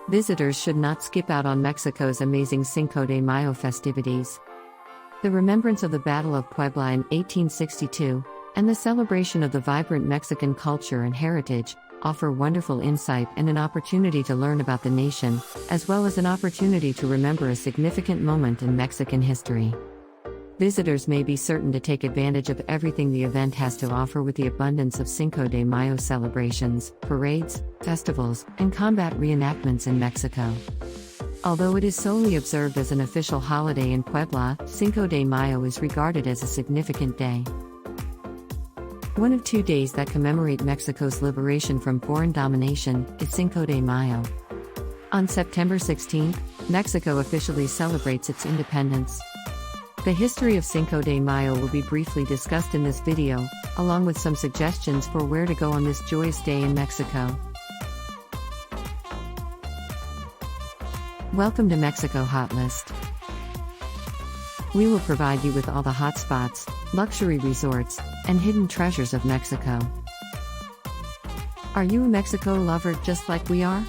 Visitors should not skip out on Mexico's amazing Cinco de Mayo festivities. The remembrance of the Battle of Puebla in 1862, and the celebration of the vibrant Mexican culture and heritage, offer wonderful insight and an opportunity to learn about the nation, as well as an opportunity to remember a significant moment in Mexican history. Visitors may be certain to take advantage of everything the event has to offer with the abundance of Cinco de Mayo celebrations, parades, festivals, and combat reenactments in Mexico. Although it is solely observed as an official holiday in Puebla, Cinco de Mayo is regarded as a significant day. One of 2 days that commemorate Mexico's liberation from foreign domination is Cinco de Mayo. On September 16, Mexico officially celebrates its independence. The history of Cinco de Mayo will be briefly discussed in this video, along with some suggestions for where to go on this joyous day in Mexico. Welcome to Mexico Hotlist. We will provide you with all the hot spots, luxury resorts, and hidden treasures of Mexico. Are you a Mexico lover just like we are?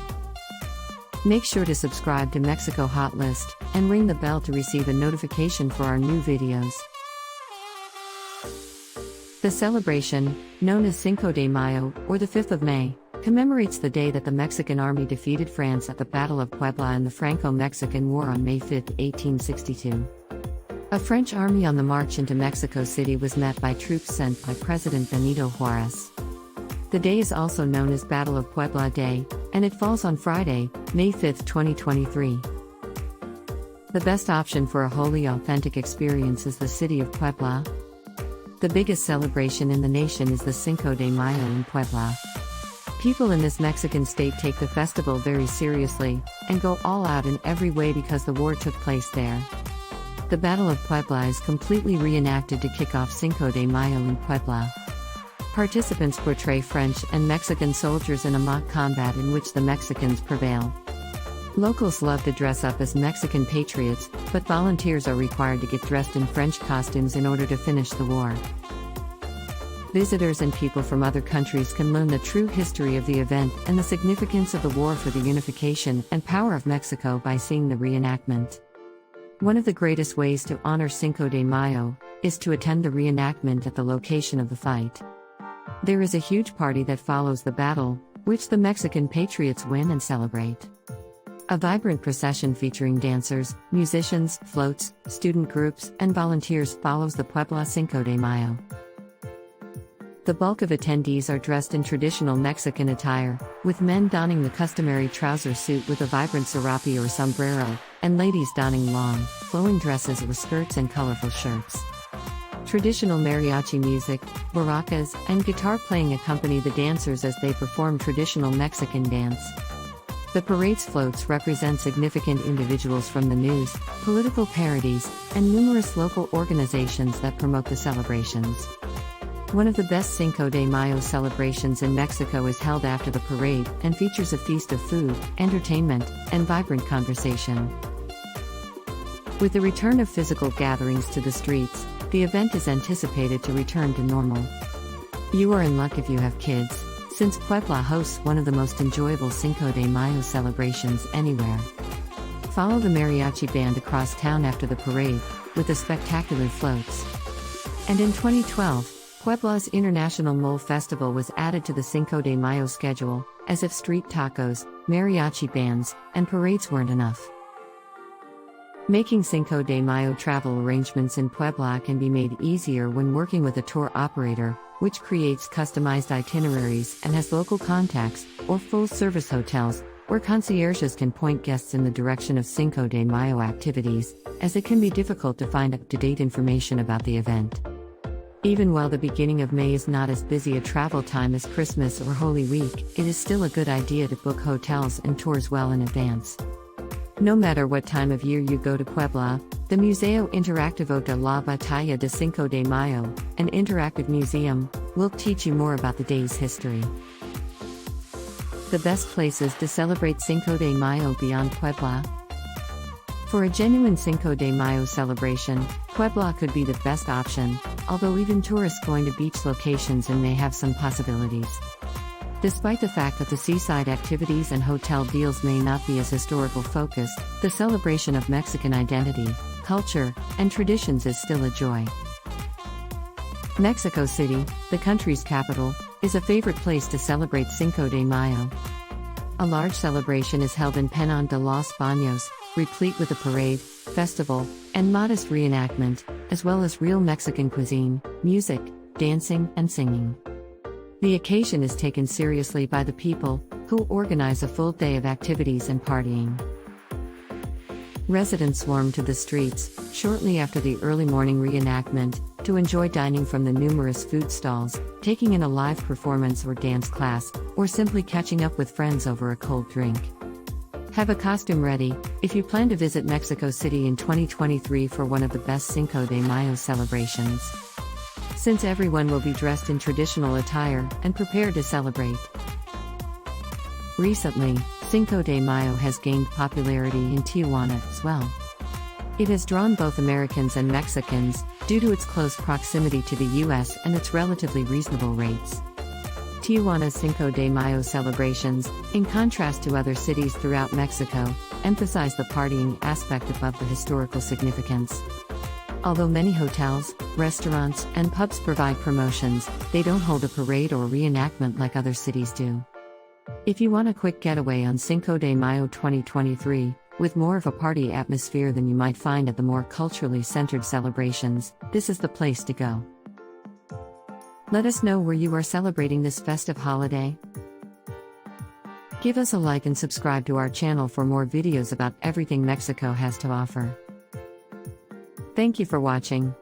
Make sure to subscribe to Mexico Hotlist and ring the bell to receive a notification for our new videos. The celebration, known as Cinco de Mayo, or the 5th of May, commemorates the day that the Mexican army defeated France at the Battle of Puebla in the Franco-Mexican War on May 5, 1862. A French army on the march into Mexico City was met by troops sent by President Benito Juárez. The day is also known as Battle of Puebla Day, and it falls on Friday, May 5, 2023. The best option for a wholly authentic experience is the city of Puebla. The biggest celebration in the nation is the Cinco de Mayo in Puebla. People in this Mexican state take the festival very seriously, and go all out in every way because the war took place there. The Battle of Puebla is completely reenacted to kick off Cinco de Mayo in Puebla. Participants portray French and Mexican soldiers in a mock combat in which the Mexicans prevail. Locals love to dress up as Mexican patriots, but volunteers are required to get dressed in French costumes in order to finish the war. Visitors and people from other countries can learn the true history of the event and the significance of the war for the unification and power of Mexico by seeing the reenactment. One of the greatest ways to honor Cinco de Mayo is to attend the reenactment at the location of the fight. There is a huge party that follows the battle, which the Mexican patriots win and celebrate. A vibrant procession featuring dancers, musicians, floats, student groups, and volunteers follows the Puebla Cinco de Mayo. The bulk of attendees are dressed in traditional Mexican attire, with men donning the customary trouser suit with a vibrant serape or sombrero, and ladies donning long, flowing dresses or skirts and colorful shirts. Traditional mariachi music, maracas, and guitar playing accompany the dancers as they perform traditional Mexican dance. The parade's floats represent significant individuals from the news, political parodies, and numerous local organizations that promote the celebrations. One of the best Cinco de Mayo celebrations in Mexico is held after the parade and features a feast of food, entertainment, and vibrant conversation. With the return of physical gatherings to the streets, the event is anticipated to return to normal. You are in luck if you have kids, since Puebla hosts one of the most enjoyable Cinco de Mayo celebrations anywhere. Follow the mariachi band across town after the parade, with the spectacular floats. And in 2012, Puebla's International Mole Festival was added to the Cinco de Mayo schedule, as if street tacos, mariachi bands, and parades weren't enough. Making Cinco de Mayo travel arrangements in Puebla can be made easier when working with a tour operator, which creates customized itineraries and has local contacts, or full-service hotels, where concierges can point guests in the direction of Cinco de Mayo activities, as it can be difficult to find up-to-date information about the event. Even while the beginning of May is not as busy a travel time as Christmas or Holy Week, it is still a good idea to book hotels and tours well in advance. No matter what time of year you go to Puebla, the Museo Interactivo de la Batalla de Cinco de Mayo, an interactive museum, will teach you more about the day's history. The best places to celebrate Cinco de Mayo beyond Puebla. For a genuine Cinco de Mayo celebration, Puebla could be the best option, although even tourists going to beach locations may have some possibilities. Despite the fact that the seaside activities and hotel deals may not be as historical focused, the celebration of Mexican identity, culture, and traditions is still a joy. Mexico City, the country's capital, is a favorite place to celebrate Cinco de Mayo. A large celebration is held in Peñón de los Baños, replete with a parade, festival, and modest reenactment, as well as real Mexican cuisine, music, dancing, and singing. The occasion is taken seriously by the people, who organize a full day of activities and partying. Residents swarm to the streets, shortly after the early morning reenactment, to enjoy dining from the numerous food stalls, taking in a live performance or dance class, or simply catching up with friends over a cold drink. Have a costume ready, if you plan to visit Mexico City in 2023 for one of the best Cinco de Mayo celebrations. Since everyone will be dressed in traditional attire and prepared to celebrate. Recently, Cinco de Mayo has gained popularity in Tijuana as well. It has drawn both Americans and Mexicans, due to its close proximity to the US and its relatively reasonable rates. Tijuana's Cinco de Mayo celebrations, in contrast to other cities throughout Mexico, emphasize the partying aspect above the historical significance. Although many hotels, restaurants, and pubs provide promotions, they don't hold a parade or reenactment like other cities do. If you want a quick getaway on Cinco de Mayo 2023, with more of a party atmosphere than you might find at the more culturally centered celebrations, this is the place to go. Let us know where you are celebrating this festive holiday. Give us a like and subscribe to our channel for more videos about everything Mexico has to offer. Thank you for watching.